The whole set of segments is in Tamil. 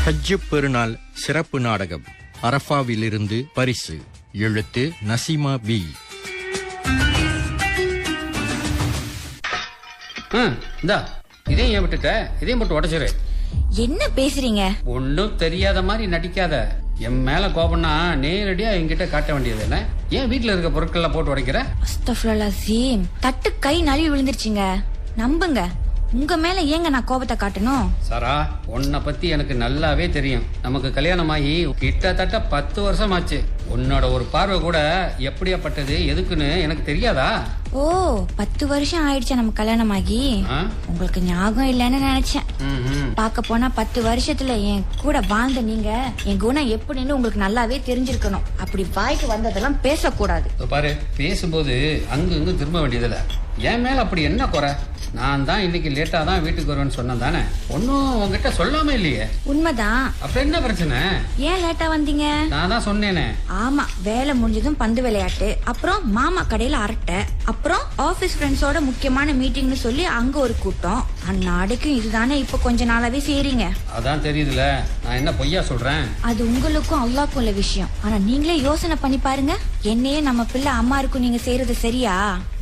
ஹஜ்ஜு பெருநாள் சிறப்பு நாடகம் அரஃபாவிலிருந்து பரிசு. எழுத்து நசீமா பி. இந்தா இதையும் ஏன் விட்டுட்ட? இதையும் போட்டு உடைச்சிரு. என்ன பேசுறீங்க? ஒன்னும் தெரியாத மாதிரி நடிக்காத. என் மேல கோபம்னா நேரடியா என்கிட்ட காட்ட வேண்டியது என்ன? ஏன் வீட்டுல இருக்க பொருட்கள் போட்டு உடைக்கிற? அஸ்தக்ஃபிருல்லாஹ், தட்டு கை நழுவி விழுந்துருச்சுங்க. நம்புங்க, உங்க மேல ஏங்க நான் கோபத்தை காட்டணும்? சாரா, உன்னை பத்தி எனக்கு நல்லாவே தெரியும். நமக்கு கல்யாணம் ஆகி கிட்டத்தட்ட 10 வருஷம் ஆச்சு. உன்னோட ஒரு பார்வை கூட எப்படியாப்பட்டது எதுக்குன்னு எனக்கு தெரியாதா? ஓ, 10 வருஷம் ஆயிடுச்சா நம்ம கல்யாணம் ஆகி? உங்களுக்கு ஞாபகம் இல்லைன்னு நினைச்சேன். பாக்க போனா 10 வருஷத்துல என் கூட வாழ்ந்த நீங்க என் குணம் எப்படின்னு உங்களுக்கு நல்லாவே தெரிஞ்சிருக்கணும். அப்படி வாய்க்கு வந்ததெல்லாம் பேசக்கூடாது. பாரு, பேசும்போது அங்கு இங்கு திரும்ப வேண்டியதில்ல. என் மேல அப்படி என்ன குறை? நான் தான் இன்னைக்கு லேட்டா தான் வீட்டுக்கு வருவேன்னு சொன்னேன் தானே? ஒன்னும் உங்ககிட்ட சொல்லாம இல்லையே. உண்மைதான். அப்புறம் என்ன பிரச்சனை? ஏன் லேட்டா வந்தீங்க? நான் தான் சொன்னேனே. ஆமா, வேலை முடிஞ்சதும் பந்து விளையாட்டு, அப்புறம் மாமா கடையில அரட்டை, அப்புறம் ஆபீஸ் ஃப்ரெண்ட்ஸோட முக்கியமான மீட்டிங்னு சொல்லி அங்க ஒரு கூட்டம். அந்நாடைக்கும் இதுதானே இப்ப கொஞ்ச நாளாவே செய்றீங்க. அதான் தெரியுதுல, நான் என்ன பொய்யா சொல்றேன்? அது உங்களுக்கும் அல்லாஹ்க்கும் உள்ள விஷயம். ஆனா நீங்களே யோசனை பண்ணி பாருங்க, என்னையே நம்ம பிள்ளை அம்மா இருக்கும் நீங்க செய்யறது சரியா?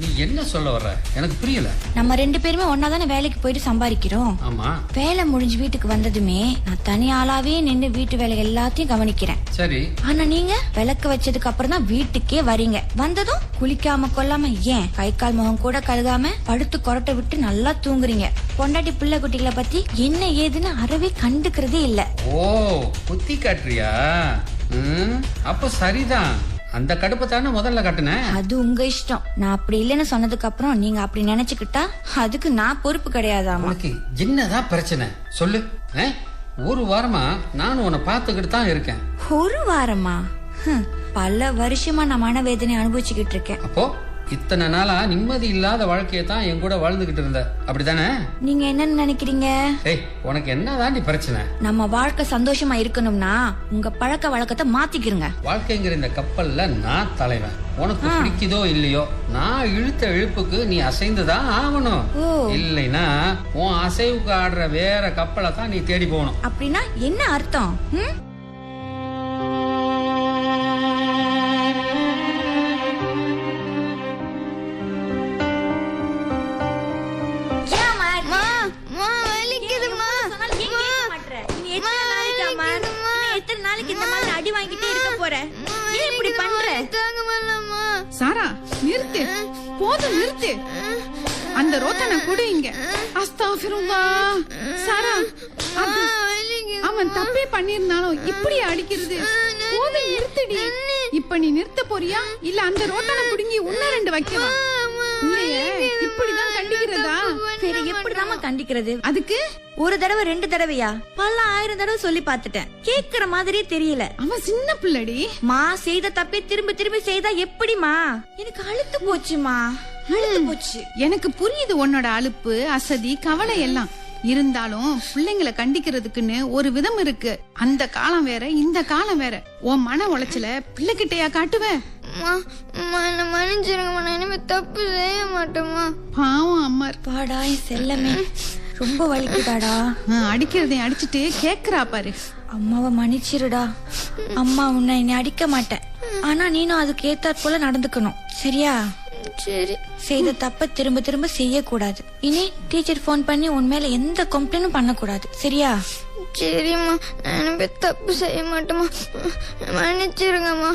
நீ என்ன சொல்ல வர்ற? எனக்கு புரியல. நம்ம 2 பேருமே ஒன்னாதானே வேலைக்கு போயிட்டு சம்பாதிக்கிறோம். ஆமா. வேலை முடிஞ்சு வீட்டுக்கு வந்ததுமே நான் தனி ஆளாவே நின்று வீட்டு வேலை எல்லாத்தையும் கவனிக்கிறேன். சரி. ஆனா நீங்க விளக்கு வச்சதுக்கு அப்புறம் தான் வீட்டுக்கே வரீங்க. வந்ததும் குளிக்காம கொள்ளாம, ஏன் கை கால் முகம் கூட கழுகாம படுத்து கொரட்டை விட்டு நல்லா தூங்குறீங்க. பொண்டாட்டி பிள்ளை குட்டிகளை பத்தி என்ன ஏதுன்னு அறவே கண்டுக்கிறதே இல்ல. ஓ, புத்தி காட்டுறியா? அப்ப சரிதான். அந்த கடுப்பை தானே முதல்ல காட்டுனேன். அது உங்க இஷ்டம். நான் அப்படி இல்லைன்னு சொன்னதுக்கு அப்புறம் நீங்க அப்படி நினைச்சுக்கிட்டா அதுக்கு நான் பொறுப்பு கிடையாதாமா? உனக்கு என்னதான் பிரச்சனை சொல்லு. ஒரு வாரமா நானும் உன்னை பாத்துக்கிட்டு தான் இருக்கேன். ஒரு வாரமா? பல வருஷமா நான் மனவேதனை அனுபவிச்சுக்கிட்டு இருக்கேன். அப்போ இத்தனை நாளா நிம்மதி இல்லாத வாழ்க்கையை தான் என் கூட வாழ்ந்துகிட்டு இருந்த, அப்படித்தானே? நீங்க என்னன்னு நினைக்கிறீங்க? உனக்கு என்னதான் பிரச்சனை? நம்ம வாழ்க்கை சந்தோஷமா இருக்கணும்னா உங்க பழக்க வழக்கத்தை மாத்திக்கிறங்க. வாழ்க்கைங்கிற இந்த கப்பல்ல நான் தலைவன். உனக்கு பிடிக்குதோ இல்லையோ, நான் இழுத்த இழுப்புக்கு நீ அசைந்துதான் ஆகணும். இல்லைன்னா உன் அசைவுக்கு ஆடுற வேற கப்பலை தான் நீ தேடி போகணும். அப்படின்னா என்ன அர்த்தம்? சாரா, நிறுத்து, போதும் நிறுத்து. அந்த ரோத்தனை கூட இங்க. அஸ்தக்ஃபிருல்லாஹ். சாரா, அவன் தப்பே பண்ணிருந்தாலும் இப்படி அடிக்கிறது போதும், நிறுத்துடி. இப்ப நீ நிறுத்த போறியா இல்ல அந்த ரோத்தனை புடுங்கி உன்ன 2 வைக்கவா? இல்லையே, இப்படிதான் கண்டிக்கிறதா? சரி, எப்படிதாமா கண்டிக்கிறது? அதுக்கு ஒரு தடவை 2 தடவையா? பல 1000 தடவை சொல்லி பாத்துட்டேன். கேக்குற மாதிரியே தெரியல. அவன் சின்ன பிள்ளடி. மா செய்த தப்பே திரும்ப திரும்ப செய்தா எப்படிமா? எனக்கு அழுத்து போச்சுமா, அழுத்து போச்சு. எனக்கு புரியுது உன்னோட அலுப்பு, அசதி, கவலை எல்லாம். இருந்தாலும் பிள்ளைங்களை கண்டிக்கிறதுக்குன்னு ஒரு விதம் இருக்கு. அந்த காலம் வேற, இந்த காலம் வேற. உன் மன உளைச்சல பிள்ளைகிட்டயா காட்டுவ? தப்பு செய்ய மாட்டோமா? பாவம் அம்மா. பாடா செல்லமே, ரொம்ப வலிக்குதாடா. அடிக்கிறதையும் அடிச்சுட்டு கேக்குறா பாரு. அம்மாவை மன்னிச்சிருடா. அம்மா உன்னை இனி அடிக்க மாட்டேன். ஆனா நீனும் அதுக்கு ஏத்தாற் போல நடந்துக்கணும், சரியா? சரி. செய்த தப்ப திரும்ப திரும்ப செய்ய கூடாது. இனி டீச்சர் போன் பண்ணி உன் மேல எந்த கம்ப்ளைண்டும் பண்ண கூடாது, சரியா? சரிம்மா, நான் தப்பு செய்ய மாட்டோமா, மன்னிச்சிருங்கம்மா.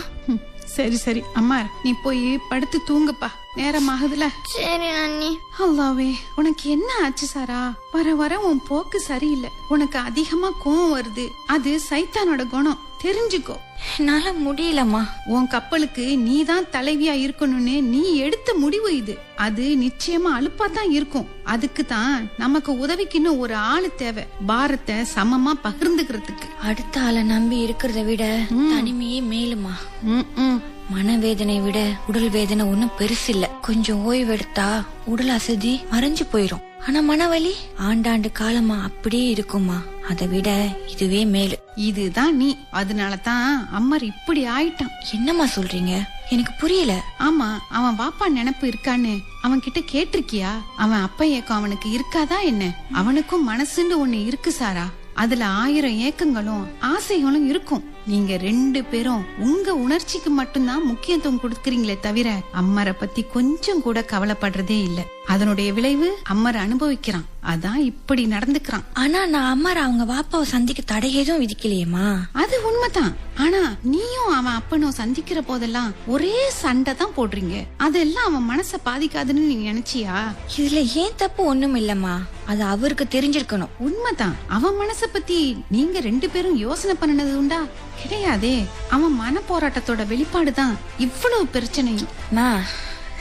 சரி சரி அம்மா, நீ போய் படுத்து தூங்குப்பா, நேரம் ஆகுதுல. சரி அண்ணி. அல்லாவே, உனக்கு என்ன ஆச்சு சாரா? வர வர உன் போக்கு சரியில்லை. உனக்கு அதிகமா கோவம் வருது. அது சைத்தானோட குணம், தெரிஞ்சுக்கோ. என்னால முடியலம்மா. உன் கப்பலுக்கு நீதான் தலைவியா இருக்கணும்னு நீ எடுத்த முடிவு இது. அது நிச்சயமா அலுப்பா தான் இருக்கும். அதுக்கு தான் நமக்கு உதவிக்குன்னு ஒரு ஆளு தேவை, பாரத்தை சமமா பகிர்ந்துக்கிறதுக்கு. அடுத்த ஆளை நம்பி இருக்கிறத விட தனிமையே மேலுமா. மனவேதனை விட உடல் வேதனை ஒண்ணும் பெருசு இல்ல. கொஞ்சம் ஓய்வு எடுத்தா உடல் அசதி மறைஞ்சு போயிரும். ஆனா மனவலி ஆண்டாண்டு காலமா அப்படியே இருக்குமா. அதை விட இதுவே மேலு. இதுதான் நீ. அதனாலதான் அம்மர் இப்படி ஆயிட்டான். என்னம்மா சொல்றீங்க? எனக்கு புரியல. ஆமா, அவன் வாப்பா நினைப்பு இருக்கான்னு அவன் கிட்ட கேட்டிருக்கியா? அவன் அப்பா ஏக்கம் அவனுக்கு இருக்காதா என்ன? அவனுக்கும் மனசுன்னு ஒண்ணு இருக்கு சாரா. அதுல 1000 ஏக்கங்களும் ஆசைகளும் இருக்கும். நீங்க 2 பேரும் உங்க உணர்ச்சிக்கு மட்டும்தான் முக்கியத்துவம் கொடுக்கறீங்களே தவிர அம்மரை பத்தி கொஞ்சம் கூட கவலைப்படுறதே இல்ல. அதனுடைய விளைவு அம்மர் அனுபவிக்கிறான். அதான் இப்படி நடந்துக்கிறான். ஆனா நான் அம்மாரை அவங்க பாப்பாவை சந்திக்க தடை எதுவும் விதிக்கலையேமா. அது உண்மைதான். ஆனா நீயும் அவன் அப்பனும் சந்திக்கிற போதெல்லாம் ஒரே சண்டை தான் போடுறீங்க. அதெல்லாம் அவன் மனச பாதிக்காதுன்னு நீ நினைச்சியா? இதுல ஏன் தப்பு ஒண்ணும் இல்லம்மா, அது அவருக்கு தெரிஞ்சிருக்கணும். உண்மைதான். அவன் மனச பத்தி நீங்க 2 பேரும் யோசனை பண்ணினது உண்டா? கிடையாதே. அவன் மன போராட்டத்தோட வெளிப்பாடுதான் இவ்வளவு பிரச்சனையும்.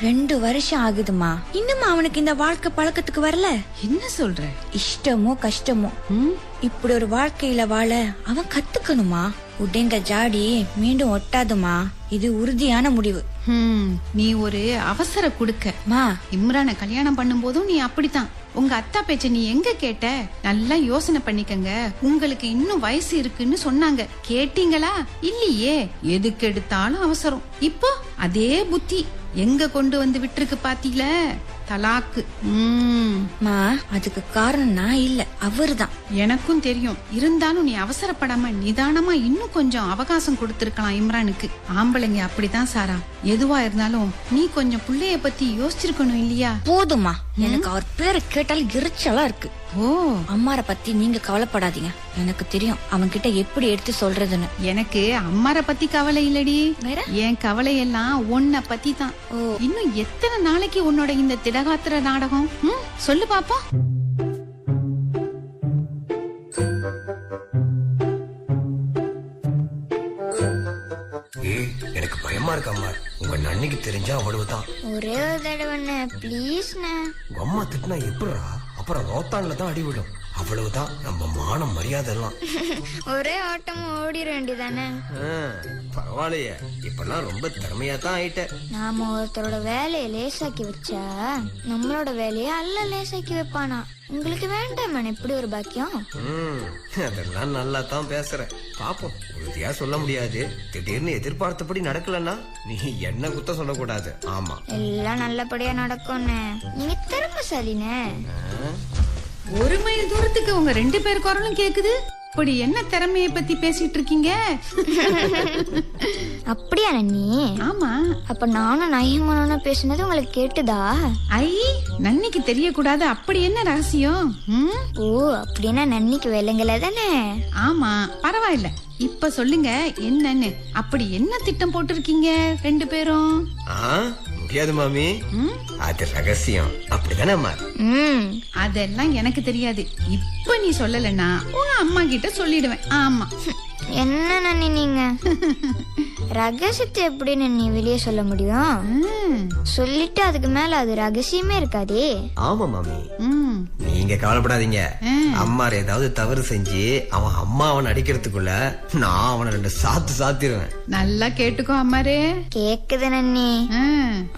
2 வருஷம் ஆகுதுமா, இன்னும் அவனுக்கு இந்த வாழ்க்கை பழக்கத்துக்கு வரல. என்ன சொல்ற? இஷ்டமோ கஷ்டமோ இப்படி ஒரு வாழ்க்கையில வாழ அவன் கத்துக்கணுமா. உடைந்த ஜாடி மீண்டும் ஒட்டாதுமா, இது உறுதியான முடிவு. நீ ஒரு அவசர குடுக்க. மா, இம்ரான கல்யாணம் பண்ணும் போதும் நீ அப்படித்தான். உங்க அத்தா பேச்ச நீ எங்க கேட்ட? நல்லா யோசனை பண்ணிக்கங்க, உங்களுக்கு இன்னும் வயசு இருக்குன்னு சொன்னாங்க. கேட்டீங்களா? இல்லையே. எதுக்கு எடுத்தாலும் அவசரம். இப்போ அதே புத்தி எங்க கொண்டு வந்து விட்டுருக்கு பாத்தீங்கள? தலாக்கு. மா, அதுக்கு காரணம் நான் இல்ல, அவர்தான். எனக்கும் தெரியும். இருந்தாலும் நீ அவசரப்படாம நிதானமா இன்னும் கொஞ்சம் அவகாசம் கொடுத்திருக்கலாம் இம்ரானுக்கு. ஆம்பளைங்க அப்படிதான் சாரா. எதுவா இருந்தாலும் நீ கொஞ்சம் புள்ளைய பத்தி யோசிச்சிருக்கணும் இல்லையா? போதுமா, எனக்கு அவர் பேரை கேட்டால் எரிச்சலா இருக்கு. ஓ, அம்மாரை பத்தி நீங்க கவலைப்படாதீங்க. எனக்கு தெரியும் அவன் கிட்ட எப்படி எடுத்து சொல்றதுன்னு. எனக்கு அம்மாரை பத்தி கவலை இல்லடி. வேற? என் கவலை எல்லாம் உன்னை பத்தி தான். இன்னும் எத்தனை நாளைக்கு உன்னோட இந்த திடகாத்திர நாடகம்? சொல்லு பாப்போம். எனக்கு பயமா இருக்கு அம்மா. உங்க நன்னிக்கு தெரிஞ்சா அவ்வளவுதான். ஒரே ஒரு தடவை ப்ளீஸ். உங்க அம்மா திட்டினா எப்படிரா? அப்புறம் ரோத்தான்ல தான் அடிவிடும். அவ்வளவுதான் நம்ம மானம் மரியாதை எல்லாம். ஒரே ஆட்டம் ஓடிட வேண்டியதானே. பரவாயில்லையே, இப்பெல்லாம் ரொம்ப திறமையா தான் ஆயிட்ட. நாம ஒருத்தரோட வேலையை லேசாக்கி வச்சா நம்மளோட வேலையை அல்ல லேசாக்கி வைப்பானா. உங்களுக்கு வேண்டாம் இப்படி ஒரு பாக்கியம். அதெல்லாம் நல்லா தான் பேசுற. பாப்போம், உறுதியா சொல்ல முடியாது. திடீர்னு எதிர்பார்த்தபடி நடக்கலன்னா நீ என்ன குத்த சொல்லக்கூடாது. ஆமா, எல்லாம் நல்லபடியா நடக்கும்னு நீங்க திறமைசாலினே. 1 மைல் தூரத்துக்கு உங்க 2 பேர் குரலும் கேக்குது. இப்படி என்ன திறமையை பத்தி பேசிட்டு இருக்கீங்க? அப்படியா நன்னி? ஆமா. அப்ப நானும் நயமனோன்னு பேசுனது உங்களுக்கு கேட்டுதா? ஐ, நன்னிக்கு தெரியக்கூடாது. அப்படி என்ன ரகசியம்? ஓ, அப்படின்னா நன்னிக்கு வேலைங்கள தானே? ஆமா, பரவாயில்ல. இப்ப சொல்லுங்க என்னன்னு. அப்படி என்ன திட்டம் போட்டிருக்கீங்க 2 பேரும்? முடியாது மாமி, அது ரகசியம். அப்படிதானே அம்மா? அதெல்லாம் எனக்கு தெரியாது. இப்ப நீ சொல்லலன்னா உங்க அம்மா கிட்ட சொல்லிடுவேன். ஆமா. என்ன நன்னி நீங்க ரகசியத்தை எப்படி நன்னி வெளியே சொல்ல முடியும்? சொல்லிட்டு அதுக்கு மேல அது ரகசியமே இருக்காதே. ஆமா மாமி, நீங்க கவலைப்படாதீங்க. அம்மா ஏதாவது தவறு செஞ்சு அவன் அம்மா அவன் அடிக்கிறதுக்குள்ள நான் அவனை 2 சாத்து சாத்திடுவேன். நல்லா கேட்டுக்கோ அம்மாரே. கேக்குது நன்னி.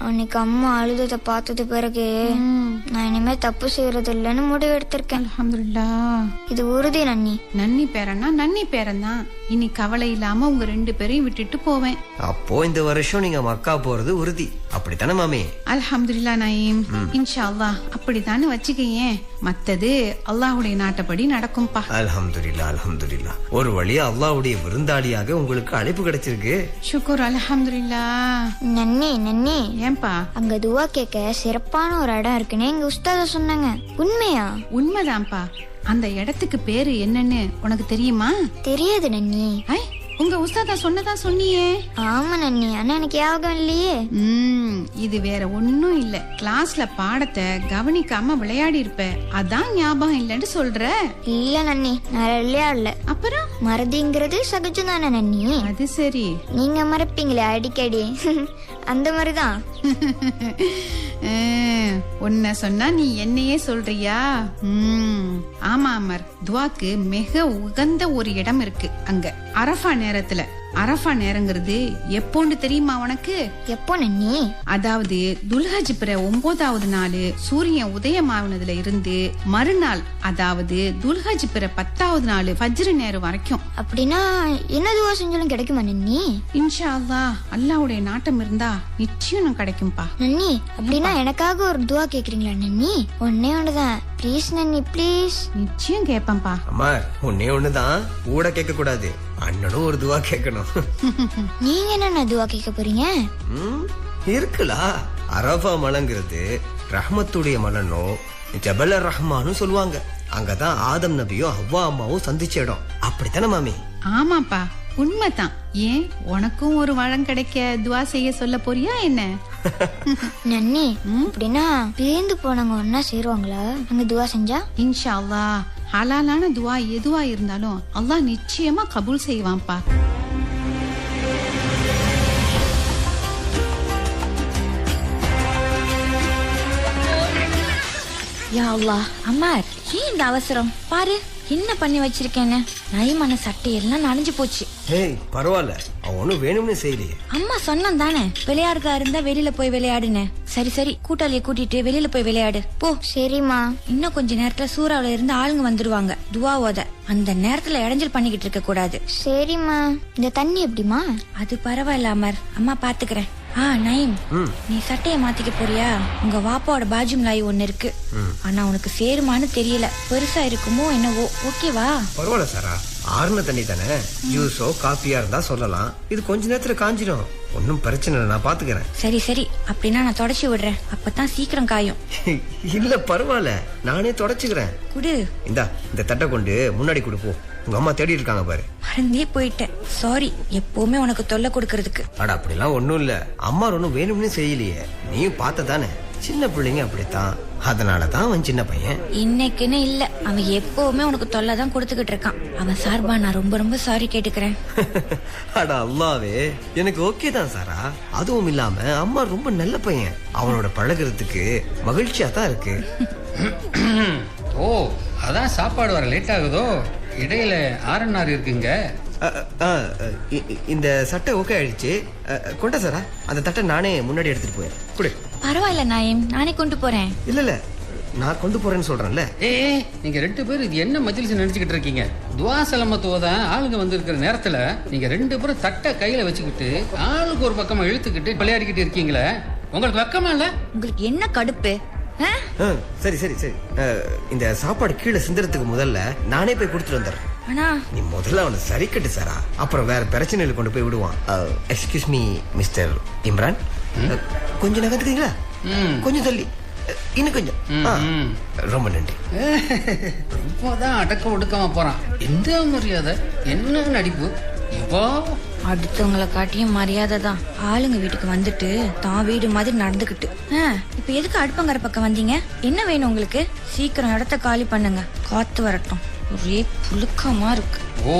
அன்னைக்கு அம்மா அழுதத பார்த்தது பிறகு நான் இனிமே தப்பு செய்யறது இல்லன்னு முடிவு எடுத்திருக்கேன். அல்ஹம்துலில்லாஹ். இது உறுதி நன்னி. நன்னி பேரன்னா நன்னி பேரன்தான். இனி கவலை இல்லாம உங்க 2 பேரையும் விட்டுட்டு போவேன். அப்போ இந்த வருஷம் நீங்க மக்கா போறது உறுதி. அப்படித்தானே மாமி? அல்ஹம்துலில்லாஹ் நயீம். இன்ஷா அல்லாஹ் அப்படித்தானே வச்சுக்கேன். மத்தது அல்லாஹ்வுடைய நாட்டப்படி நடக்கும்பா. அல்ஹம்துலில்லாஹ், அல்ஹம்துலில்லாஹ். ஒரு வழியா அல்லாஹ்வுடைய விருந்தாளியாக உங்களுக்கு அழைப்பு கிடைச்சிருக்கு. ஷுக்ர், அல்ஹம்துலில்லாஹ். நன்னி நன்னி, ஏன்பா? அங்க துவா கேட்க சிறப்பான ஒரு இடம் இருக்குன்னு எங்க உஸ்தாத சொன்னாங்க. உண்மையா? உண்மைதான்ப்பா. அந்த இடத்துக்கு பேரு என்னன்னு உனக்கு தெரியுமா? தெரியாது நன்னி. உங்க உஸ்தாதா சொன்னதா சொன்னியே. ஆமா நன்னி, ஆனா எனக்கு ஞாபகம் இல்லையே. இது வேற ஒன்னும் இல்ல. கிளாஸ்ல பாடத்தை கவனிக்காம விளையாடி இருப்ப, அதான் ஞாபகம் இல்லன்னு சொல்ற. இல்ல நன்னி, நான் விளையாடல. அப்புறம் மறதிங்கிறது சகஜம் தானே நன்னி? அது சரி. நீங்க மறப்பீங்களே அடிக்கடி, அந்த மாதிரிதான். உன்ன சொன்னா நீ என்னையே சொல்றியா? ஆமா அமர், துவாக்கு மிக உகந்த ஒரு இடம் இருக்கு. அங்க அரஃபா நேரத்துல அரஃபா நேரங்கிறது எப்போன்னு தெரியுமா உனக்கு? எப்போ நன்னி? அதாவது துல்ஹஜ் பிற 9வது நாள் சூரியன் உதயமானதுல இருந்து மறுநாள், அதாவது துல்ஹஜ் பிற 10வது நாள் ஃபஜ்ர் நேரம் வரைக்கும். அப்படின்னா என்ன துவா செஞ்சாலும் கிடைக்குமா நன்னி? இன்ஷா அல்லாஹ், அல்லாஹ்வுடைய நாட்டம் இருந்தா நிச்சயம் கிடைக்கும்பா. நன்னி, அப்படின்னா எனக்காக ஒரு துவா கேக்குறீங்களா நன்னி? ஒன்னே ஒண்ணுதான், ப்ளீஸ் நன்னி ப்ளீஸ். நிச்சயம் கேப்பம்பா. அம்மா ஒன்னே ஒண்ணுதான், கூட கேட்க கூடாது, அண்ணனும் ஒரு துவா கேட்கணும். நீங்க என்ன துவா கேட்க போறீங்க? இருக்குலா, அரஃபா மலைங்கிறது ரஹ்மத்துடைய மலனோ ஜபல் ரஹ்மானும் சொல்லுவாங்க. அங்கதான் ஆதம் நபியும் ஹவ்வா அம்மாவும் சந்திச்ச இடம். அப்படித்தானே மாமி? ஆமாப்பா, உண்மைதான். ஏன் உனக்கும் ஒரு வளம் கிடைக்க துவா செய்ய சொல்ல போறியா என்ன? நன்னி, அப்படின்னா பிரிந்து போனவங்க ஒன்னா சேருவாங்களா அங்க துவா செஞ்சா? இன்ஷா அல்லாஹ், ஹலாலான துவா எதுவா இருந்தாலும் அல்லாஹ் நிச்சயமா கபூல் செய்வான்பா. யா அல்லாஹ், அம்மார் ஏன் இந்த அவசரம்? பாரு என்ன பண்ணி வச்சிருக்கேன்னு. நயமான சட்டை எல்லாம் நனைஞ்சு போச்சு. ஏய் பரவாயில்ல, அவன் ஒண்ணும் வேணும்னு செய்யலையே. அம்மா சொன்னேன் தானே, விளையாடுறதா இருந்தா வெளியில போய் விளையாடுன்னு. சரி சரி, கூட்டாளியை கூட்டிட்டு வெளியில போய் விளையாடு போ. சரிம்மா. இன்னும் கொஞ்ச நேரத்துல சூறாவில இருந்து ஆளுங்க வந்துருவாங்க துவா ஓத. அந்த நேரத்துல இடைஞ்சல் பண்ணிக்கிட்டு இருக்க கூடாது. சரிம்மா. இந்த தண்ணி எப்படிமா? அது பரவாயில்ல அமர், அம்மா பாத்துக்கிறேன். நயீம், நீ சட்டைய மாத்திக்க போறியா? உங்க வாப்பாவோட பாஜும் லாய் ஒண்ணு இருக்கு, ஆனா உனக்கு சேருமான்னு தெரியல. பெருசா இருக்குமோ என்னவோ. ஓகேவா? பரவாயில்ல சாரா, ஆறுன தண்ணி தானே, ஜூஸோ காஃபியா இருந்தா சொல்லலாம். இது கொஞ்ச நேரத்துல காஞ்சிடும், ஒன்னும் பிரச்சனை இல்லை, நான் பாத்துக்கிறேன். சரி சரி, அப்படின்னா நான் தொடச்சி விடுறேன், அப்பதான் சீக்கிரம் காயும். இல்ல பரவாயில்ல, நானே தொடச்சுக்கிறேன். குடு. இந்த தட்டை கொண்டு முன்னாடி கொடுப்போம், உங்க அம்மா தேடி இருக்காங்க பாரு. மறந்தே போயிட்டேன், சாரி. எப்பவுமே உனக்கு தொல்லை கொடுக்கறதுக்கு. அட அப்படிலாம் ஒண்ணும் இல்ல, அம்மா ஒன்னும் வேணும்னு செய்யலையே, நீயும் பார்த்ததானே. சின்ன பிள்ளைங்க அப்படித்தான், அதனாலதான் அவன் சின்ன பையன். இன்னைக்குன்னு இல்ல, அவன் எப்பவுமே உனக்கு தொல்லை தான் கொடுத்துக்கிட்டு இருக்கான். அவன் சார்பா நான் ரொம்ப ரொம்ப சாரி கேட்டுக்கிறேன். அட அல்லாவே, எனக்கு ஓகே தான் சாரா. அதுவும் இல்லாம அம்மா ரொம்ப நல்ல பையன், அவனோட பழகிறதுக்கு மகிழ்ச்சியா தான் இருக்கு. ஓ, அதான் சாப்பாடு வர லேட் ஆகுதோ. இடையில ஆர்என்ஆர் இருக்குங்க. இந்த சட்டை ஓகே ஆயிடுச்சு. கொண்ட சாரா, அந்த தட்டை நானே முன்னாடி எடுத்துட்டு போயேன். குடு. பரவாயில்ல நாயம், நானே கொண்டு போறேன். இல்ல நான் கொண்டு போறேன்னு சொல்றேன்ல. நீங்க 2 பேரும் இது என்ன மஜ்லிஸ் நினைச்சுக்கிட்டு இருக்கீங்க? துவா சலமத்துவத ஆளுங்க வந்திருக்கிற நேரத்துல நீங்க 2 பேரும் தட்டை கையில வச்சுக்கிட்டு ஆளுக்கு ஒரு பக்கமா இழுத்துக்கிட்டு விளையாடிக்கிட்டு இருக்கீங்களே, உங்களுக்கு வெக்கமா இல்ல? உங்களுக்கு என்ன கடுப்பு? சரி சரி சரி, இந்த சாப்பாடு கீழே சிந்தறதுக்கு முதல்ல நானே போய் கொடுத்துட்டு வந்துடுறேன். நீ முதல்ல அவனை சரி கட்டு சாரா, அப்புறம் வேற பிரச்சனையில கொண்டு போய் விடுவான். எக்ஸ்கியூஸ் மீ மிஸ்டர் இம்ரான், கொஞ்சம் நகர்த்துக்கீங்களா? கொஞ்சம் தள்ளி, இன்னும் கொஞ்சம். ரொம்ப நன்றி. இப்போதான் அடக்க ஒடுக்கமா போறான். எந்த மரியாதை, என்ன நடிப்பு. இப்போ அடுத்தவங்களை காட்டியும் மரியாதை தான். ஆளுங்க வீட்டுக்கு வந்துட்டு தான் வீடு மாதிரி நடந்துகிட்டு. இப்ப எதுக்கு அடுப்பங்கர பக்கம் வந்தீங்க? என்ன வேணும் உங்களுக்கு? சீக்கிரம் இடத்த காலி பண்ணுங்க, காத்து வரட்டும். ஒரே புழுக்கமா இருக்கு. ஓ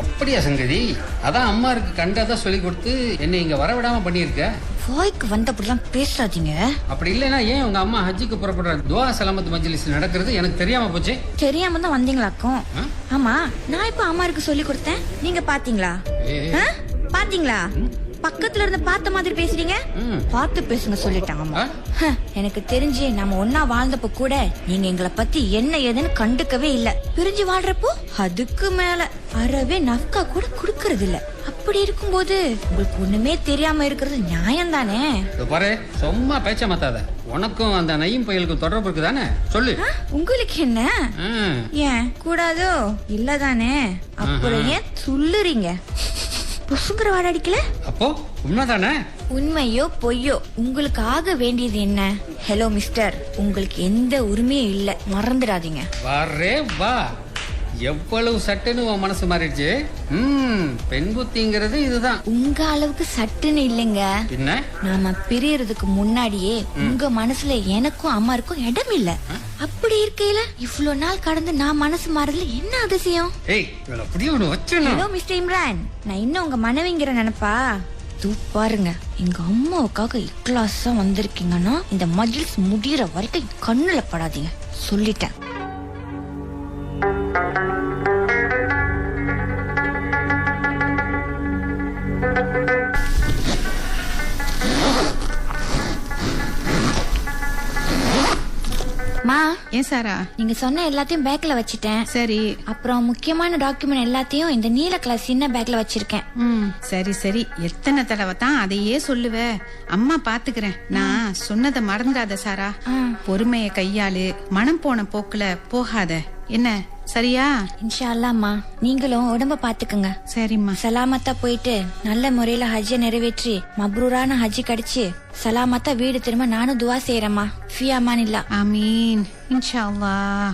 அப்படியா சங்கதி? அதான் அம்மா இருக்கு கண்டதா சொல்லி கொடுத்து என்னை இங்க வரவிடாம பண்ணிருக்க. வாய்க்கு வந்தபடிலாம் பேசாதீங்க. அப்படி இல்லைன்னா ஏன் உங்க அம்மா ஹஜ்ஜுக்கு புறப்படுற துவா சலாமத் மஜ்லிஸ் நடக்கிறது எனக்கு தெரியாம போச்சு? தெரியாம தான் வந்தீங்களாக்கும். ஆமா, நான் இப்ப அம்மாருக்கு சொல்லி கொடுத்தேன், நீங்க பாத்தீங்களா? பாத்தீங்களா? பக்கத்துல இருந்து பார்த்த மாதிரி பேசுறீங்க. பார்த்து பேசுங்க சொல்லிட்டாங்க. எனக்கு தெரிஞ்சு நம்ம ஒன்னா வாழ்ந்தப்ப கூட நீங்க எங்களை பத்தி என்ன ஏதுன்னு கண்டுக்கவே இல்ல. பிரிஞ்சு வாழ்றப்போ அதுக்கு மேல அறவே நஃப்கா கூட குடுக்கறது இல்ல. அப்படி இருக்கும்போது உங்களுக்கு ஒண்ணுமே தெரியாம இருக்கிறது நியாயம் தானே? பாரு, சும்மா பேச்ச மாத்தாத. உனக்கும் அந்த நயீம் பயலுக்கும் தொடர்பு இருக்குதானே? சொல்லு. உங்களுக்கு என்ன? ஏன் கூடாதோ? இல்லதானே? அப்புறம் ஏன் சொல்லுறீங்க? புசுங்கிற வாட அடிக்கல. அப்போ உண்மைதானே? உண்மையோ பொய்யோ உங்களுக்கு ஆக வேண்டியது என்ன? ஹலோ மிஸ்டர், உங்களுக்கு எந்த உரிமையும் இல்ல, மறந்துடாதீங்க. வரே வா, எவ்வளவு சட்டுன்னு உன் மனசு மாறிடுச்சு. பெண் புத்திங்கிறது இதுதான். உங்க அளவுக்கு சட்டுன்னு இல்லைங்க. என்ன? நாம பிரியறதுக்கு முன்னாடியே உங்க மனசுல எனக்கும் அம்மாருக்கும் இடம் இல்ல. அப்படி இருக்கையில இவ்வளவு நாள் கடந்து நான் மனசு மாறதுல என்ன அதிசயம்? ஹலோ மிஸ்டர் இம்ரான், நான் இன்னும் உங்க மனைவிங்கிற நினைப்பா? பாருங்க, எங்க அம்மாவுக்காக இக்லாஸா வந்திருக்கீங்கன்னா இந்த மஜ்லிஸ் முடியற வரைக்கும் கண்ணுல படாதீங்க, சொல்லிட்டேன். மா, ஏன் சாரா? நீங்க சொன்ன எல்லாத்தையும் பேக்ல வச்சிட்டேன். சரி. அப்புறம் முக்கியமான டாக்குமெண்ட் எல்லாத்தையும் இந்த நீல கலர் சின்ன பேக்ல வச்சிருக்கேன். சரி சரி. எத்தனை தடவை தான் அதையே சொல்லுவ? அம்மா பாத்துக்கிறேன். நான் சொன்னதை மறந்துடாத சாரா. பொறுமைய கையாளு, மனம் போன போக்குல போகாத. என்ன, சரியா? இன்ஷா அல்லாஹ்மா. நீங்களும் உடம்ப பாத்துக்குங்க. சரிம்மா. சலாமத்தா போயிட்டு நல்ல முறையில ஹஜ்ஜை நிறைவேற்றி மப்ரூரான ஹஜ்ஜி கிடைச்சு சலாமத்தா வீடு திரும்ப நானும் துவா செய்யறேம்மா. ஃபி அமானில்லா. ஆமீன். இன்ஷா அல்லாஹ்.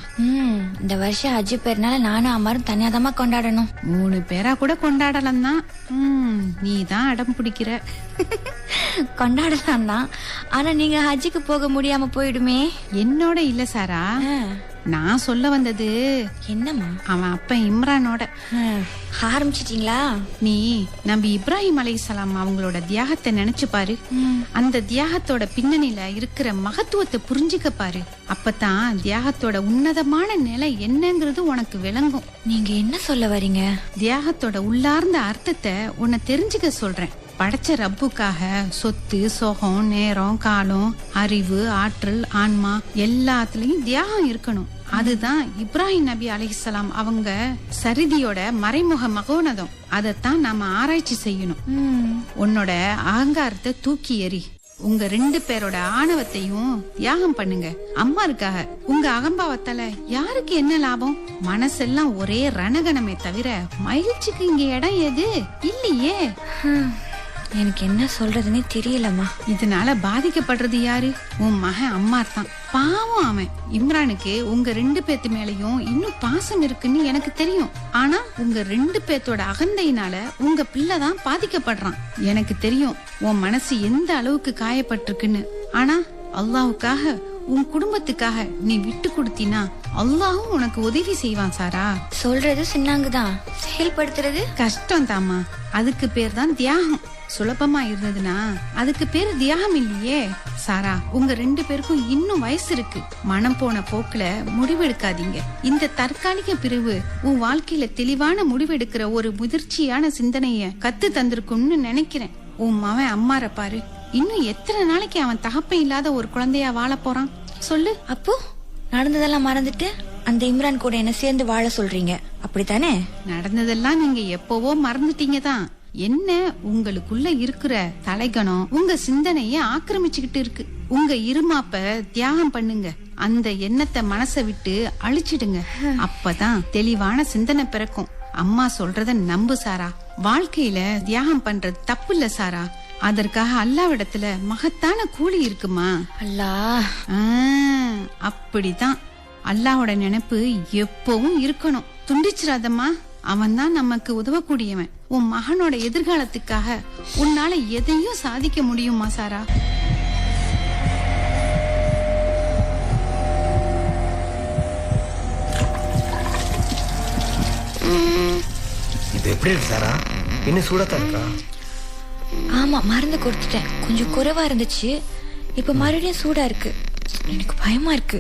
இந்த வருஷம் ஹஜ்ஜி பெருநாள நானும் அம்மாரும் தனியாதமா கொண்டாடணும். 3 பேரா கூட கொண்டாடலாம் தான். நீ தான் அடம் பிடிக்கிற. கொண்டாடலாம் தான், ஆனா நீங்க ஹஜ்ஜிக்கு போக முடியாம போயிடுமே. என்னோட இல்ல சாரா, நான் சொல்ல வந்தது என்னம்மா? அவன் அப்ப இம்ரானோட. ஆரம்பிச்சிட்டீங்களா? நீ நம்பி இப்ராஹிம் அலைஹிஸ்ஸலாம் அவங்களோட தியாகத்தை நினைச்சு பாரு. அந்த தியாகத்தோட பின்னணியில இருக்கிற மகத்துவத்தை புரிஞ்சுக்க பாரு. அப்பதான் தியாகத்தோட உன்னதமான நிலை என்னங்கிறது உனக்கு விளங்கும். நீங்க என்ன சொல்ல வரீங்க? தியாகத்தோட உள்ளார்ந்த அர்த்தத்தை உன்னை தெரிஞ்சுக்க சொல்றேன். படைச்ச ரப்புக்காக சொத்து, சோகம், நேரம், காலம், அறிவு, ஆற்றல், ஆன்மா எல்லாத்துலயும் தியாகம் இருக்கணும். அதுதான் இப்ராஹிம் நபி அலைஹிஸ்ஸலாம் அவங்க சரிதியோட மறைமுக மகோனதம். அதத்தான் நாம ஆராய்ச்சி செய்யணும். உன்னோட அகங்காரத்தை தூக்கி எறி. உங்க 2 பேரோட ஆணவத்தையும் தியாகம் பண்ணுங்க. அம்மா இருக்காக. உங்க அகம்பாவத்தால யாருக்கு என்ன லாபம்? மனசெல்லாம் ஒரே ரணகணமே தவிர மகிழ்ச்சிக்கு இங்க இடம் எது இல்லையே. எனக்கு என்ன சொல்றதுன்னே தெரியலம்மா. இதனால பாதிக்கப்படுறது யாரு? உன் மகன் அம்மார் தான். பாவம் அவன். இம்ரானுக்கு உங்க 2 பேத்து மேலயும் இன்னும் பாசம் இருக்குன்னு எனக்கு தெரியும். ஆனா உங்க 2 பேத்தோட அகந்தையினால உங்க பிள்ளைதான் பாதிக்கப்படுறான். எனக்கு தெரியும் உன் மனசு எந்த அளவுக்கு காயப்பட்டிருக்குன்னு. ஆனா அல்லாஹ்வுக்காக, உன் குடும்பத்துக்காக நீ விட்டு கொடுத்தினா அல்லாஹ்வும் உனக்கு உதவி செய்வான் சாரா. சொல்றது சின்னாங்கதான், செயல்படுத்துறது கஷ்டம் தாமா. அதுக்கு பேர் தான் தியாகம். சுலபமா இருந்ததுன்னா அதுக்கு பேரு தியாகம் இல்லையே. சாரா, உங்க 2 பேருக்கும் இன்னும் வயசு இருக்கு. மனம் போன போக்குல முடிவெடுக்காதீங்க. இந்த தற்காலிக பிரிவு உன் வாழ்க்கையில தெளிவான முடிவெடுக்கிற ஒரு முதிர்ச்சியான சிந்தனைய கத்து தந்திருக்கும்னு நினைக்கிறேன். உன் மவன் அம்மார பாரு. இன்னும் எத்தனை நாளைக்கு அவன் தகப்பன் இல்லாத ஒரு குழந்தையா வாழ போறான் சொல்லு. அப்போ நடந்ததெல்லாம் மறந்துட்டு அந்த இம்ரான் கூட என்ன சேர்ந்து வாழ சொல்றீங்க, அப்படித்தானே? நடந்ததெல்லாம் நீங்க எப்பவோ மறந்துட்டீங்க தான். என்ன, உங்களுக்குள்ள இருக்கிற தலைகணம் உங்க சிந்தனைய ஆக்கிரமிச்சுக்கிட்டு இருக்கு. உங்க இருமாப்ப தியாகம் பண்ணுங்க. அந்த எண்ணத்தை மனசை விட்டு அழிச்சிடுங்க. அப்பதான் தெளிவான சிந்தனை பிறக்கும். அம்மா சொல்றத நம்பு சாரா. வாழ்க்கையில தியாகம் பண்றது தப்பு இல்ல சாரா. அதற்காக அல்லாவிடத்துல மகத்தான கூலி இருக்குமா? அல்லாஹ். அப்படிதான். அல்லாஹோட நினைப்பு எப்பவும் இருக்கணும். துண்டிச்சிடாதம்மா. அவன் தான் நமக்கு உதவக்கூடியவன். உன் மகனோட எதிர்காலத்துக்காக உன்னால எதையும் சாதிக்க முடியுமா சாரா? இது எப்படி இருக்கு சாரா? இன்னும் சூடாத்தான் இருக்கா? ஆமா, மருந்து கொடுத்துட்டேன். கொஞ்சம் குறைவா இருந்துச்சு, இப்ப மறுபடியும் சூடா இருக்கு. எனக்கு பயமா இருக்கு.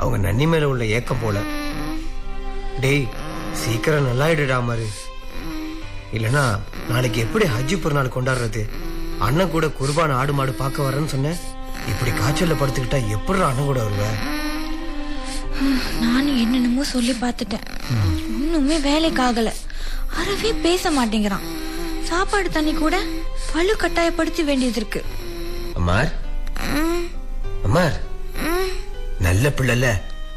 அவங்க நன்னி மேல உள்ள ஏக்கம் போல. டேய், சீக்கிரம் நல்லாயிடுடா மாரு. இல்லனா நாளைக்கு எப்படி ஹஜ்ஜி பெருநாள் கொண்டாடுறது? அண்ணன் கூட குர்பான் ஆடு மாடு பார்க்க வரேன்னு சொன்னேன். இப்படி காய்ச்சல்ல படுத்துக்கிட்டா எப்படி அண்ணன் கூட வருவ? நானும் என்னென்னமோ சொல்லி பார்த்துட்டேன், ஒண்ணுமே வேலைக்கு ஆகல. அறவே பேச மாட்டேங்கிறான். சாப்பாடு தண்ணி கூட பழு கட்டாயப்படுத்த வேண்டியது இருக்கு. அம்மார், அம்மார், நல்ல பிள்ளைல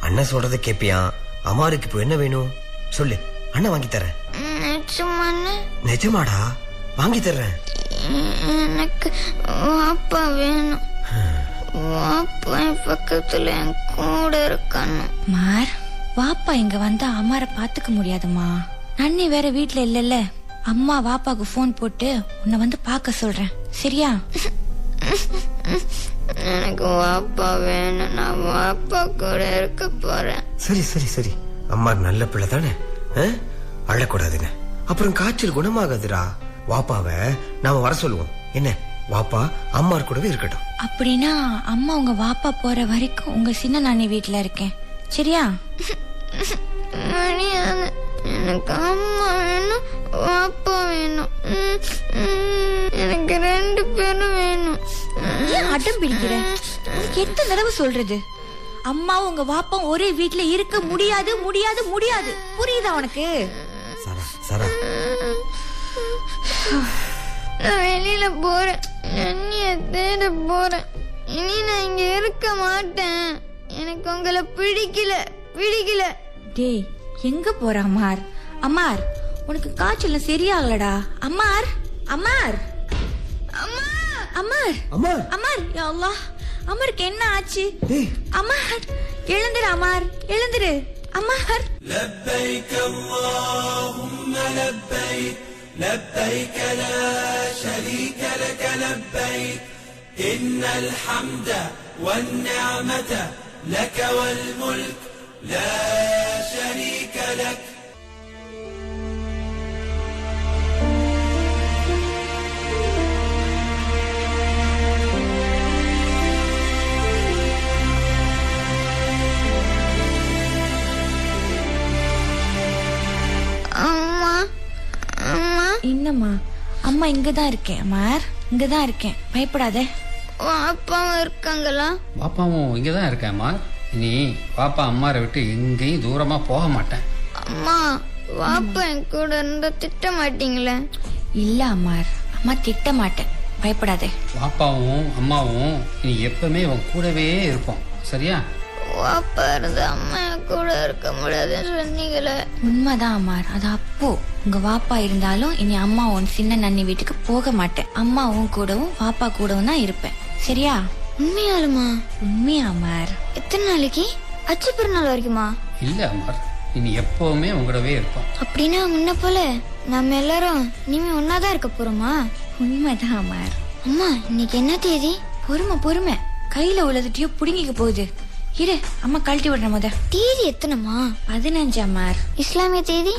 அண்ணன் சொல்றத கேப்பியான். அம்மாருக்கு இப்போ என்ன வேணும் சொல்லு, அண்ணன் வாங்கி தரேன். நிஜமாடா? வாங்கி தர்றேன். எனக்கு வாப்பா வேணும். வாப்பா பக்கத்துல என் கூட இருக்கணும். மார், வாப்பா இங்க வந்தா அம்மார பாத்துக்க முடியாதுமா. நன்னி வேற வீட்டுல இல்லல்ல. அம்மா வாப்பாக்கு போன் போட்டு உன்னை வந்து பார்க்க சொல்றேன், சரியா? எனக்கு வாப்பா வேணும். நான் வாப்பா கூட இருக்க போறேன். சரி சரி சரி. அம்மா நல்ல பிள்ளை தானே, அழக்கூடாதுங்க. அப்புறம் காய்ச்சல் குணமாகாதுடா. வாப்பாவ நாம வர சொல்லுவோம். என்ன, வாப்பா அம்மா கூடவே இருக்கட்டும். அப்படின்னா அம்மா உங்க வாப்பா போற வரைக்கும் உங்க சின்ன நானி வீட்டுல இருக்கேன், சரியா? எனக்கு அம்மா வேணும், வாப்பா வேணும். எனக்கு 2 பேரும் வேணும். ஏன் அடம் பிடிக்கிற? உனக்கு எத்தனை தடவை சொல்றது? அம்மாவும் உங்க வாப்பாவும் ஒரே வீட்ல இருக்க முடியாது முடியாது முடியாது. புரியுதா உனக்கு? சாரா சாரா நான் வெளியில போறேன், நன்னிய தேட போறேன். இனி நான் இங்க இருக்க மாட்டேன். எனக்கு உங்களை பிடிக்கல. டேய், எங்க போற அம்மார்? அம்மார், உனக்கு காய்ச்சல் சரியாகலடா. அம்மார், அம்மார், அம்மார், அம்மா அம்மார், யா அல்லாஹ், அம்மாருக்கு என்ன ஆச்சு? டேய் அம்மார், எழுந்திரு அம்மார், எழுந்திரு அம்மார். لبيك اللهم لبيك لبيك لا شريك لك لبيك إن الحمد والنعمة لك والملك لا شريك لك. என்னம்மா? அம்மா இங்கதான் இருக்கேன் அம்மார், இங்கதான் இருக்கேன், பயப்படாத. அப்பாவும் இருக்காங்களா? பாப்பாவும் இங்கதான் இருக்கேம்மா. இனி பாப்பா அம்மாரை விட்டு எங்கேயும் தூரமா போக மாட்டேன். அம்மா, வாப்பா என் கூட இருந்தா திட்ட மாட்டீங்களே? இல்ல அம்மார், அம்மா திட்ட மாட்டேன், பயப்படாதே. பாப்பாவும் அம்மாவும் இனி எப்பவுமே உன் கூடவே இருப்போம், சரியா? வாப்பா இருந்தா அம்மா என் கூட இருக்க முடியாதுன்னு சொன்னீங்களே. உண்மைதான் அம்மார், அது அப்போ. உங்க வாப்பா இருந்தாலும் இனி அம்மா உன் சின்ன நன்னி வீட்டுக்கு போக மாட்டேன். அம்மா உன் கூடவும் வாப்பா கூடவும் தான் இருப்பேன், சரியா? உண்மையாலுமா? உண்மையா அம்மார்? எத்தனை நாளைக்கு? அச்சு பிறநாள் வரைக்குமா? இல்ல அம்மார், இனி எப்பவுமே உங்களவே இருப்போம். அப்படின்னா முன்ன போல நம்ம எல்லாரும் இனிமே ஒன்னாதான் இருக்க போறோமா? உண்மைதான் அம்மார். அம்மா, இன்னைக்கு என்ன தேதி? பொறுமை, கையில உள்ளதுட்டியோ புடுங்கிக்க போகுது. இரு, அம்மா கழட்டி விடுற முத. தேதி எத்தனைமா? 15 அம்மார். இஸ்லாமிய தேதி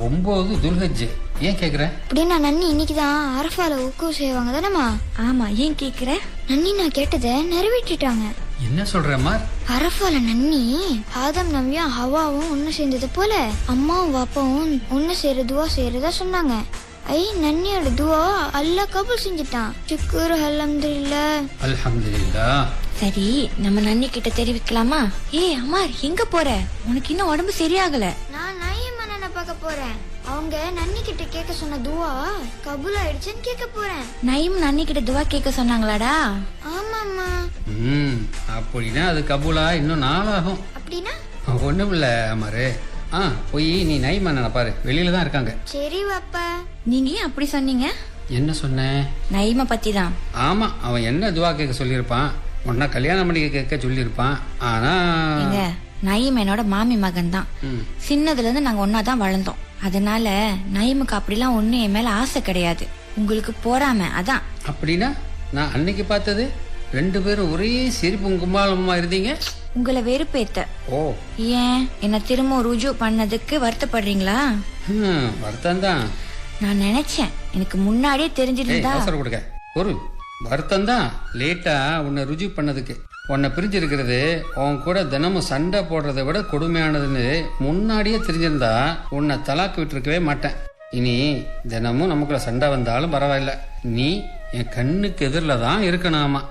9 துல்ஹஜ். ஏன் கேக்குற? அப்படின்னா நன்னி இன்னைக்குதான் அரஃபால உக்கு செய்வாங்க தானேமா? ஆமா, ஏன் கேக்குற? நன்னி நான் கேட்டதை நிறைவேற்றிட்டாங்க. என்ன சொல்றேம்மா? அரஃபால நன்னி ஆதம் நவியா ஹவாவும் ஒண்ணு சேர்ந்தது போல அம்மாவும் வாப்பாவும் ஒண்ணு துவா செய்யறதா சொன்னாங்க. நன்னியோட துவா அல்லாஹ் கபூல் செஞ்சுட்டான். சுக்குர் அல்ஹம்துலில்லாஹ். அல்ஹம்துலில்லாஹ். சரி, நம்ம நன்னி கிட்ட தெரிவிக்கலாமா? அம்மார், எங்க போற? உனக்கு இன்னும் உடம்பு சரியாகல. நான் நயீம் அண்ணனை பார்க்க போறேன். அவங்க நன்னி கிட்ட கேட்க சொன்ன துவா கபூல் ஆயிடுச்சுன்னு கேட்க போறேன். நயீம் நன்னி கிட்ட துவா கேட்க சொன்னாங்களாடா? ஆமாம்மா. அப்படின்னா அது கபூலா இன்னும் நாளாகும். அப்படின்னா ஒண்ணும் இல்ல அம்மாரு. போய் நீ நயீம் அண்ணனை பாரு, வெளியில தான் இருக்காங்க. சரி வாப்பா. நீங்க ஏன் அப்படி சொன்னீங்க? என்ன சொன்னேன்? நயீம பத்தி தான். ஆமா, அவன் என்ன துவா கேட்க சொல்லியிருப்பான், உன்ன கல்யாணம் பண்ணி கேட்க சொல்லியிருப்பான். ஆனா நயீம் என்னோட மாமி மகன் தான். சின்னதுல இருந்து நாங்க ஒன்னாதான் வளர்ந்தோம். அதனால நயீமுக்கு அப்படிலாம் ஒண்ணு என் மேல ஆசை கிடையாது. உங்களுக்கு போறாம அதான். அப்படின்னா நான் அன்னைக்கு பார்த்தது 2 பேரும் ஒரே சிரிப்பும் கும்பாலமா இருந்தீங்க. உங்களை வெறுப்பேத்த. ஓ, ஏன் என்ன திரும்ப ருஜு பண்ணதுக்கு வருத்தப்படுறீங்களா? வருத்தம் தான். நான் நினைச்சேன் எனக்கு முன்னாடியே தெரிஞ்சிருந்தா. அவசரம் கொடுக்க ஒரு வருத்தம் தான். லேட்டா உன்னை ருஜு பண்ணதுக்கு. உன்னை பிரிஞ்சிருக்கிறது உன் கூட தினமும் சண்டை போடுறதை விட கொடுமையானதுன்னு முன்னாடியே தெரிஞ்சிருந்தா உன்னை தலாக்கு விட்டுருக்கவே மாட்டேன். இனி தினமும் நமக்குள்ள சண்டை வந்தாலும் பரவாயில்ல, நீ என் கண்ணுக்கு எதிரில தான் இருக்கணுமா.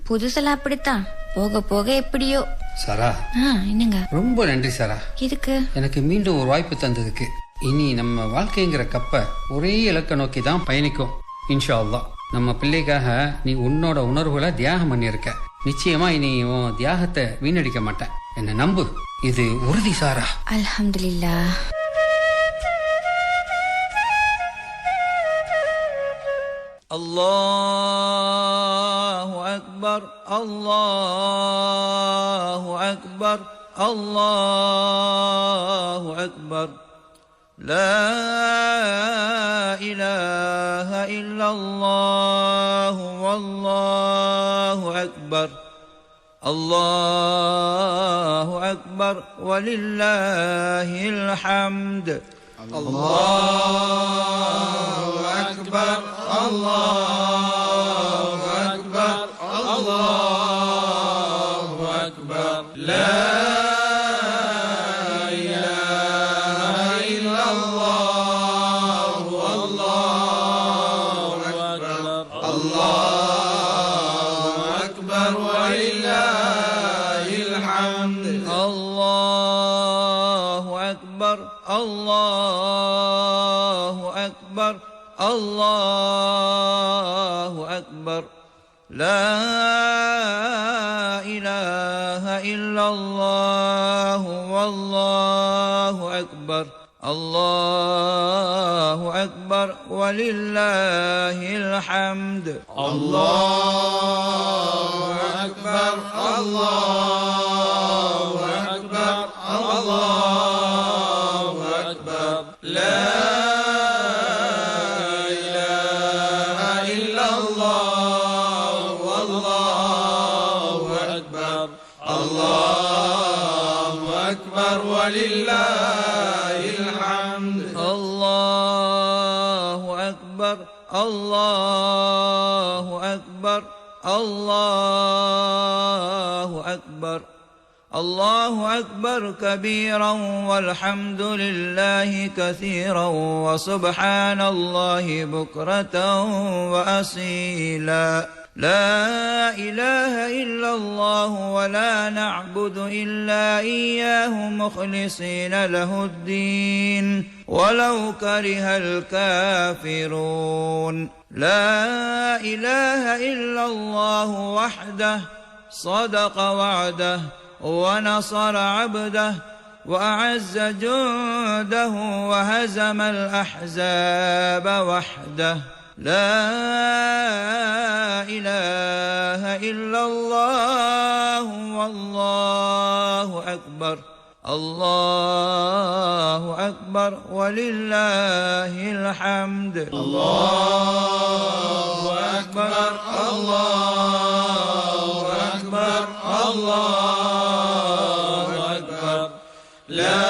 புதுசெல்லாம் அப்படித்தான், போக போக எப்படியோ. சாரா, என்னங்க? ரொம்ப நன்றி சாரா. இதுக்கு எனக்கு மீண்டும் ஒரு வாய்ப்பு தந்ததுக்கு. இனி நம்ம வாழ்க்கைங்கிற கப்ப ஒரே இலக்க நோக்கி தான் பயணிக்கும், இன்ஷா அல்லாஹ். நம்ம பிள்ளைக்காக நீ உன்னோட உணர்வுகளை தியாகம் பண்ணியிருக்க. நிச்சயமா இனி உன் தியாகத்தை வீணடிக்க மாட்டேன், என்ன நம்பு, இது உறுதி சாரா. அல்ஹம்துலில்லாஹ். الله أكبر الله أكبر الله أكبر لا إله إلا الله والله أكبر الله أكبر ولله الحمد. الله أكبر الله أكبر الله أكبر لا إله إلا الله والله أكبر الله أكبر ولله الحمد. الله أكبر الله أكبر لا إله إلا الله والله أكبر الله أكبر ولله الحمد الله أكبر الله أكبر الله أكبر لا إله إلا الله والله أكبر الله أكبر ولله الحمد الله أكبر الله أكبر الله أكبر الله أكبر كبيرا والحمد لله كثيرا وسبحان الله بكرة وأصيلا لا إله إلا الله ولا نعبد إلا إياه مخلصين له الدين ولو كره الكافرون لا إله إلا الله وحده صدق وعده ونصر عبده وأعز جنده وهزم الأحزاب وحده لا إله إلا الله والله أكبر الله أكبر ولله الحمد الله أكبر الله أكبر الله أكبر لا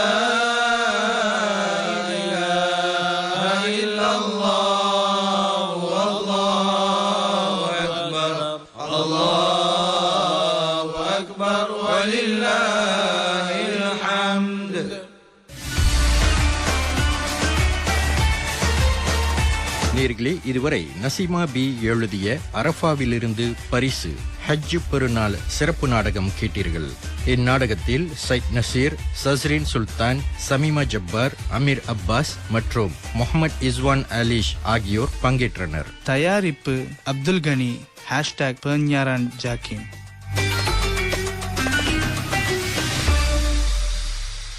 நேயர்களே, இதுவரை நசீமா பி எழுதிய அரஃபாவிலிருந்து பரிசு ஹஜ் பெருநாள் சிறப்பு நாடகம் கேட்டீர்கள். இந்நாடகத்தில் சைத் நசீர், சஸ்ரின் சுல்தான், சமீமா ஜப்பார், அமீர் அப்பாஸ் மற்றும் முகமது இஸ்வான் அலிஷ் ஆகியோர் பங்கேற்றனர். தயாரிப்பு அப்துல் கனி #பெர்ஞாரான் ஜாக்கிம்.